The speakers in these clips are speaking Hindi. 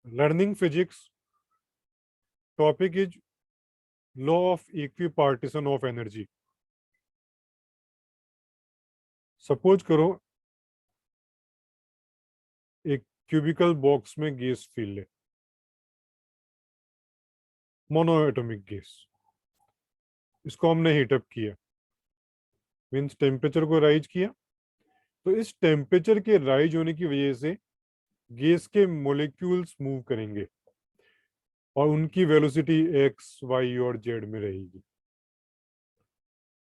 Learning physics. Topic is law of equipartition of energy. Suppose करो एक क्यूबिकल बॉक्स में गैस फील्ड है, मोनोएटॉमिक गैस. इसको हमने हीटअप किया, मीन्स टेम्परेचर को राइज किया. तो इस टेम्परेचर के राइज होने की वजह से गैस के मॉलिक्यूल्स मूव करेंगे और उनकी वेलोसिटी एक्स वाई और जेड में रहेगी.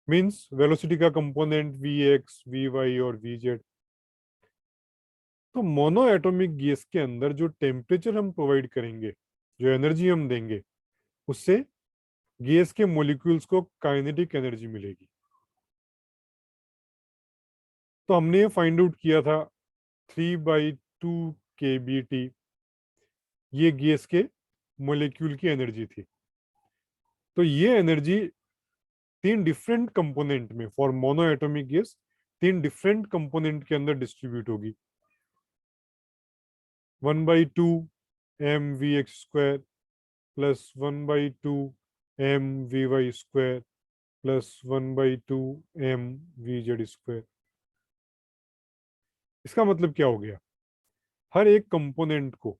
मीन्स वेलोसिटी का component V X V Y और वी जेड. तो मोनोएटॉमिक गैस के अंदर जो टेम्परेचर हम प्रोवाइड करेंगे, जो एनर्जी हम देंगे, उससे गैस के मॉलिक्यूल्स को काइनेटिक एनर्जी मिलेगी. तो हमने ये फाइंड आउट किया था 3/2 kBT, ये गैस के मॉलिक्यूल की एनर्जी थी. तो ये एनर्जी तीन डिफरेंट कंपोनेंट में, फॉर मोनोएटॉमिक गैस, तीन डिफरेंट कंपोनेंट के अंदर डिस्ट्रीब्यूट होगी. 1/2 mvx² plus 1/2 mvy² plus 1/2 mvz². इसका मतलब क्या हो गया? हर एक कंपोनेंट को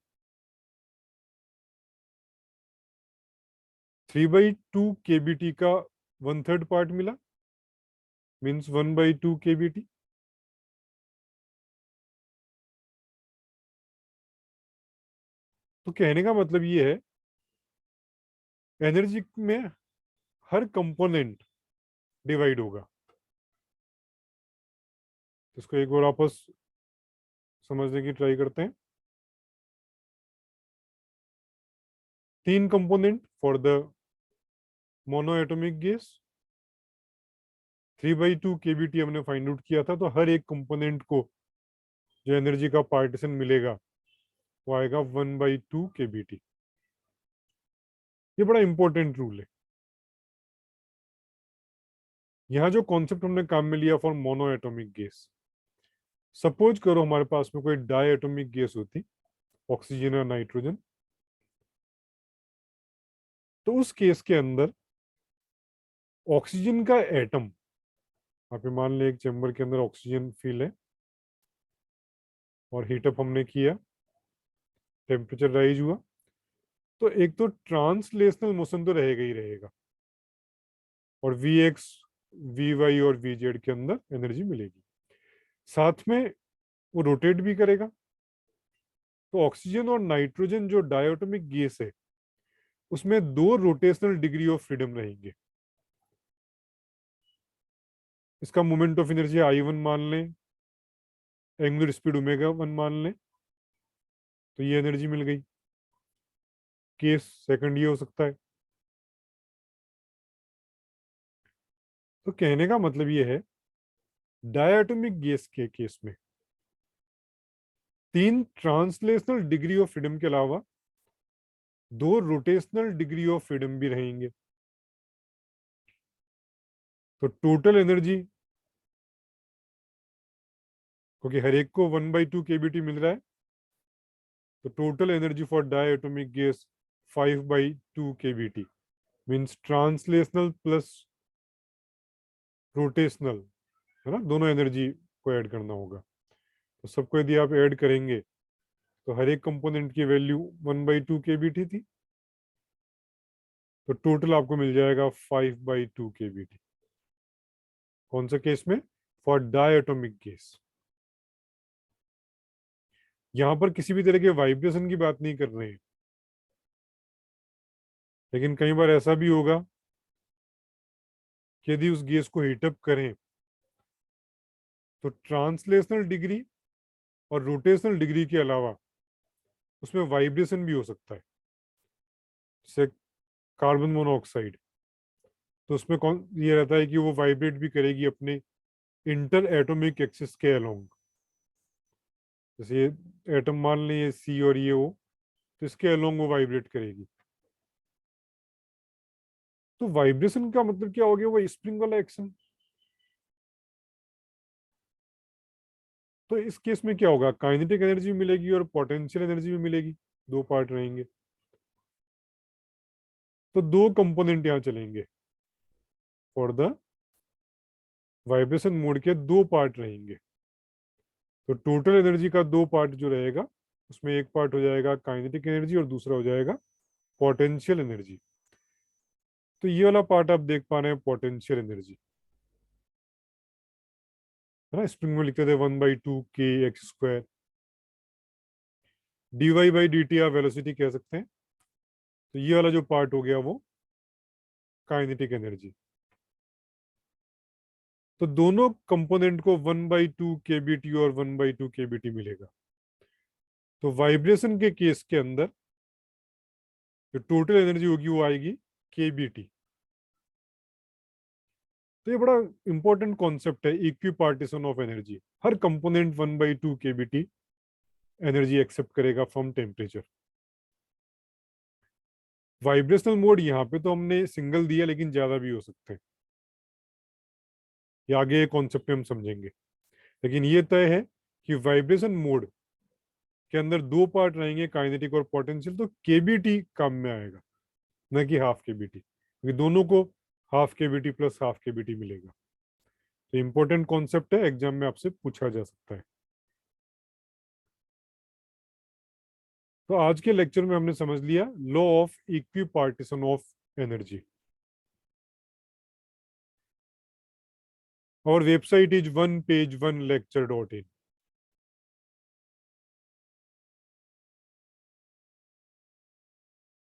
3/2 kBT का 1/3 पार्ट मिला, मीन्स 1/2 kBT. तो कहने का मतलब ये है, एनर्जी में हर कंपोनेंट डिवाइड होगा. इसको एक बार वापस समझने की ट्राई करते हैं. तीन component for the monoatomic gas, 3/2 kBT हमने फाइंड आउट किया था. तो हर एक कंपोनेंट को जो एनर्जी का पार्टीशन मिलेगा वो आएगा 1/2 kBT. ये बड़ा इंपॉर्टेंट रूल है. यहाँ जो कॉन्सेप्ट हमने काम में लिया फॉर मोनोएटॉमिक गैस, सपोज करो हमारे पास में कोई डायएटॉमिक गैस होती, ऑक्सीजन और नाइट्रोजन. तो उस केस के अंदर ऑक्सीजन का एटम, यहाँ पे मान ले एक चैम्बर के अंदर ऑक्सीजन फील है और हीटअप हमने किया, टेम्परेचर राइज हुआ. तो एक तो ट्रांसलेशनल मोशन तो रहेगा ही रहेगा, और वी एक्स वी वाई और वी जेड के अंदर एनर्जी मिलेगी. साथ में वो रोटेट भी करेगा. तो ऑक्सीजन और नाइट्रोजन जो डायटोमिक गैस है, उसमें दो रोटेशनल डिग्री ऑफ फ्रीडम रहेंगे. इसका मोमेंट ऑफ एनर्जी I1 मान लें, एंगुलर स्पीड ω1 मान लें. तो ये एनर्जी मिल गई. केस सेकंड ये हो सकता है. तो कहने का मतलब ये है, डायटोमिक गैस के केस में तीन ट्रांसलेशनल डिग्री ऑफ फ्रीडम के अलावा दो रोटेशनल डिग्री ऑफ फ्रीडम भी रहेंगे. तो टोटल एनर्जी, क्योंकि हर एक को 1/2 kBT मिल रहा है, तो total energy for diatomic gas 5/2 kBT, means translational plus rotational, है ना, दोनों एनर्जी को ऐड करना होगा. तो सबको यदि आप ऐड करेंगे तो हर एक कंपोनेंट की वैल्यू 1/2 kBT थी. तो टोटल आपको मिल जाएगा 5/2 kBT. कौन सा केस में? For diatomic gas. यहां पर किसी भी तरह के वाइब्रेशन की बात नहीं कर रहे हैं, लेकिन कई बार ऐसा भी होगा कि यदि उस गैस को हीटअप करें तो ट्रांसलेशनल डिग्री और रोटेशनल डिग्री के अलावा उसमें वाइब्रेशन भी हो सकता है. जैसे कार्बन मोनोऑक्साइड, तो उसमें कौन ये रहता है कि वो वाइब्रेट भी करेगी अपने इंटर एटॉमिक एक्सिस के अलोंग. जैसे ये एटम मान लें, ये सी और ये ओ, तो इसके अलोंग वो वाइब्रेट करेगी. तो वाइब्रेशन का मतलब क्या हो गया? वो स्प्रिंग वाला एक्शन. तो इस केस में क्या होगा? काइनेटिक एनर्जी भी मिलेगी और पोटेंशियल एनर्जी भी मिलेगी. दो पार्ट रहेंगे। तो दो कंपोनेंट यहां चलेंगे, फॉर द वाइब्रेशन मोड के दो पार्ट रहेंगे। तो टोटल एनर्जी का दो पार्ट जो रहेगा, उसमें एक पार्ट हो जाएगा काइनेटिक एनर्जी और दूसरा हो जाएगा पोटेंशियल एनर्जी। तो ये वाला पार्ट आप देख पा रहे हैं, पोटेंशियल एनर्जी है ना। स्प्रिंग में लिखते थे 1/2 kx²। dy by D T आप वेलोसिटी कह सकते हैं। तो ये वाला जो पार्ट हो गया वो काइनेटिक एनर्जी। तो दोनों कंपोनेंट को 1/2 kBt और 1/2 kBt मिलेगा। तो वाइब्रेशन के केस के अंदर जो टोटल एनर्जी होगी वो आएगी kBt। तो ये बड़ा इंपॉर्टेंट कॉन्सेप्ट है, इक्वी पार्टीशन ऑफ एनर्जी। हर कंपोनेंट 1/2 kBt एनर्जी एक्सेप्ट करेगा फ्रॉम टेम्परेचर। वाइब्रेशनल मोड यहाँ पे तो हमने सिंगल दिया, लेकिन ज्यादा भी हो सकते हैं, ये आगे कॉन्सेप्ट में हम समझेंगे। लेकिन ये तय है कि वाइब्रेशन मोड के अंदर दो पार्ट रहेंगे, काइनेटिक और पोटेंशियल। तो केबीटी काम में आएगा, न कि हाफ केबीटी, क्योंकि दोनों को half KBT plus half KBT मिलेगा। तो इंपॉर्टेंट कॉन्सेप्ट है, एग्जाम में आपसे पूछा जा सकता है। तो आज के लेक्चर में हमने समझ लिया law of equi partition of energy. और वेबसाइट इज 1page1lecture.in।